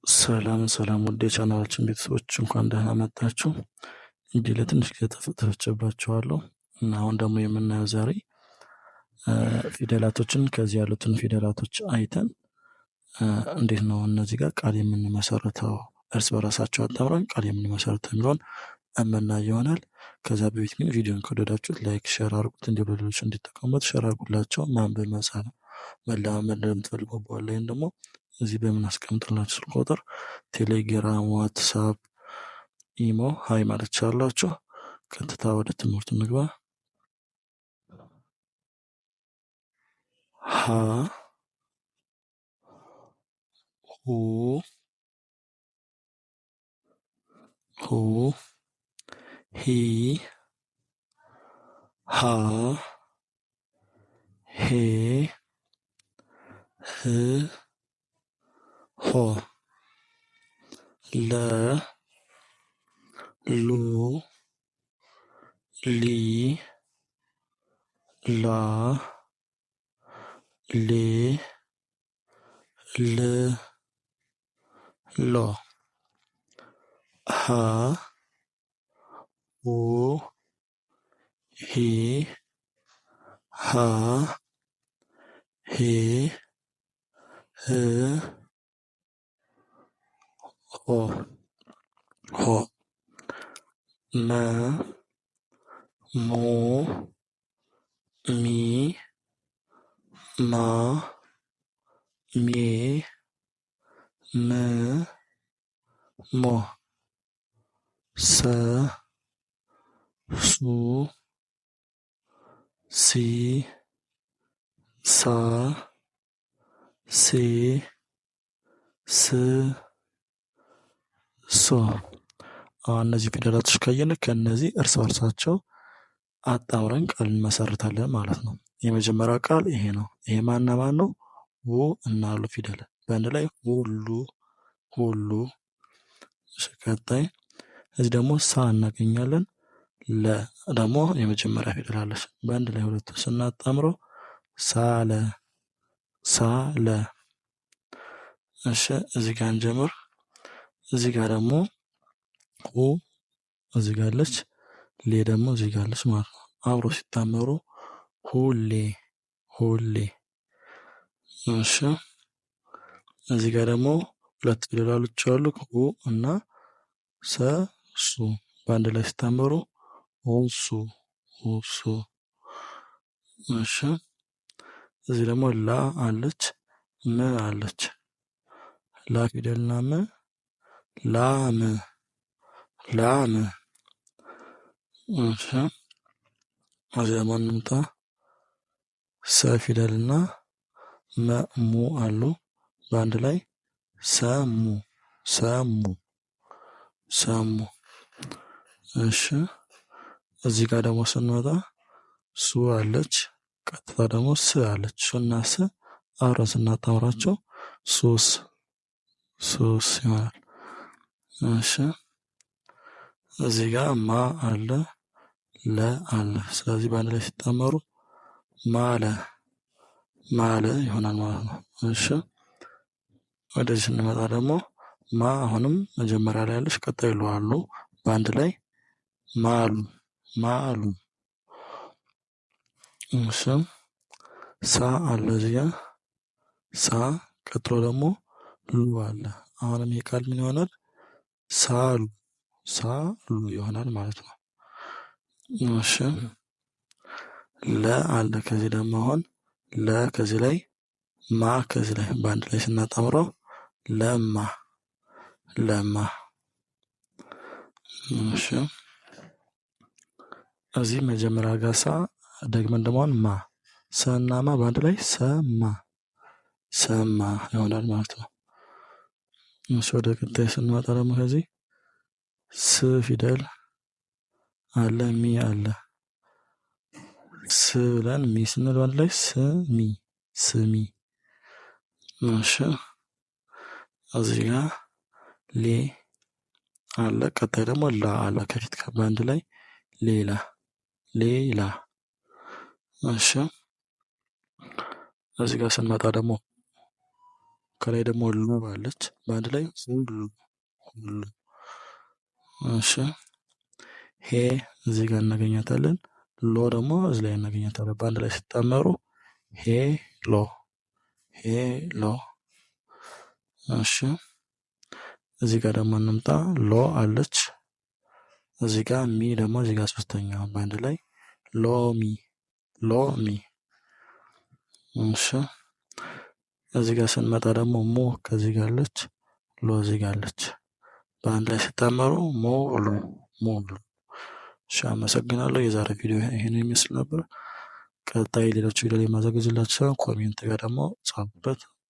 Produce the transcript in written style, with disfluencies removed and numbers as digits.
ሰላም ሰላም ውድ የቻናላችን ቤተሰቦች እንኳን ደህና መጣችሁ። እንግዲህ ለትንሽ ጊዜ ተፈትቼባችኋለሁ እና አሁን ደግሞ የምናየው ዛሬ ፊደላቶችን ከዚህ ያሉትን ፊደላቶች አይተን እንዴት ነው እነዚህ ጋር ቃል የምንመሰርተው እርስ በራሳቸው አጣምረን ቃል የምንመሰርተው የሚለውን የምናየው ይሆናል። ከዛ በፊት ግን ቪዲዮን ከወደዳችሁት ላይክ ሼር አድርጉት፣ ሌሎች እንዲጠቀሙበት ሼር አድርጉላቸው። ማንበብ መጻፍ መለማመድ ለምትፈልጉ በኦንላይን ደግሞ እዚህ በምናስቀምጥላችሁ ስልክ ቁጥር ቴሌግራም፣ ዋትሳፕ፣ ኢሞ ሀይ ማለት ትችላላችሁ። ቀጥታ ወደ ትምህርቱ እንግባ። ሀ ሁ ሁ ሂ ሃ ሄ ህ ሆ ለ ሉ ሊ ላ ሌ ል ሎ ሀ ሁ ሂ ሃ ሄ ህ ሆ ሆ መ ሙ ሚ ማ ሜ ም ሞ ሰ ሱ ሲ ሳ ሴ ስ ሶ። እነዚህ ፊደላቶች ካየን ከነዚህ እርስ በርሳቸው አጣምረን ቃል እንመሰርታለን ማለት ነው። የመጀመሪያው ቃል ይሄ ነው። ይሄ ማና ማን ነው? ው እና ሉ ፊደል በአንድ ላይ ሁሉ ሁሉ። ቀጣይ እዚህ ደግሞ ሳ እናገኛለን። ለ ደግሞ የመጀመሪያ ፊደል አለች። በአንድ ላይ ሁለቱ ስናጣምረው ሳለ ሳለ። እሺ እዚህ ጋር እንጀምር። እዚህ ጋር ደግሞ ሁ እዚህ ጋር አለች፣ ሌ ደግሞ እዚህ ጋር አለች ማለት ነው። አብሮ ሲታመሩ ሁሌ ሁሌ። እሺ እዚህ ጋር ደግሞ ሁለት ፊደሎች አሉ፣ ሁ እና ሰ ሱ በአንድ ላይ ሲታመሩ ሁሱ ሁሱ። እሺ እዚህ ደግሞ ላ አለች፣ ም አለች። ላ ፊደልና ም ላም ላም። እሺ እዚህ ደግሞ እንምጣ። ሰ ፊደልና መ ሙ አሉ፣ በአንድ ላይ ሰሙ ሰሙ ሰሙ። እሺ እዚህ ጋር ደግሞ ስንወጣ ሱ አለች፣ ቀጥታ ደግሞ ስ አለች። ሱና ስ አብረን ስናጣምራቸው ሱስ ሱስ ይሆናል። እሺ እዚህ ጋር ማ አለ፣ ለ አለ። ስለዚህ በአንድ ላይ ሲጣመሩ ማለ ማለ ይሆናል ማለት ነው። እሺ ወደዚህ ስንመጣ ደግሞ ማ አሁንም መጀመሪያ ላይ ያለች፣ ቀጣይ ሉ አሉ፣ በአንድ ላይ ማሉ ማሉ። እሺ ሳ አለ እዚህ ጋር ሳ፣ ቀጥሎ ደግሞ ሉ አለ። አሁንም ይሄ ቃል ምን ይሆናል? ሳሉ ሳሉ ይሆናል ማለት ነው። እሺ ለ አለ ከዚህ ደግሞ አሁን ለ ከዚህ ላይ ማ ከዚህ ላይ በአንድ ላይ ስናጣምረው ለማ ለማ። እሺ እዚህ መጀመሪያ ጋር ሳ ደግመን ደግሞ ማ ሰና ማ በአንድ ላይ ሰማ ሰማ ይሆናል ማለት ነው። እሺ ወደ ቀጣይ ስንመጣ ደግሞ ከዚህ ስ ፊደል አለ፣ ሚ አለ። ስ ብለን ሚ ስንል በአንድ ላይ ስሚ ስሚ። እሺ እዚህ ጋር ሌ አለ፣ ቀጣይ ደግሞ ላ አለ ከፊት በአንድ ላይ ሌላ ሌላ። እሺ እዚህ ጋር ስንመጣ ደግሞ ከላይ ደግሞ ሉ አለች። በአንድ ላይ ሁሉ ሁሉ። እሺ ሄ እዚህ ጋር እናገኛታለን። ሎ ደግሞ እዚህ ላይ እናገኛታለን። በአንድ ላይ ሲጣመሩ ሄ ሎ ሄ ሎ። እሺ እዚህ ጋር ደግሞ እንምጣ። ሎ አለች። እዚህ ጋር ሚ ደግሞ እዚህ ጋር ሶስተኛው በአንድ ላይ ሎሚ ሎሚ። እሺ እዚህ ጋር ስንመጣ ደግሞ ሞ ከዚህ ጋር አለች። ሎ እዚህ ጋር አለች። በአንድ ላይ ሲጣመሩ ሞሉ ሞሉ። እሺ አመሰግናለሁ። የዛሬ ቪዲዮ ይሄን ይመስል ነበር። ቀጣይ ሌሎች ቪዲዮ ላይ ማዘጋጅላችሁ ኮሜንት ጋር ደግሞ ጻፉበት።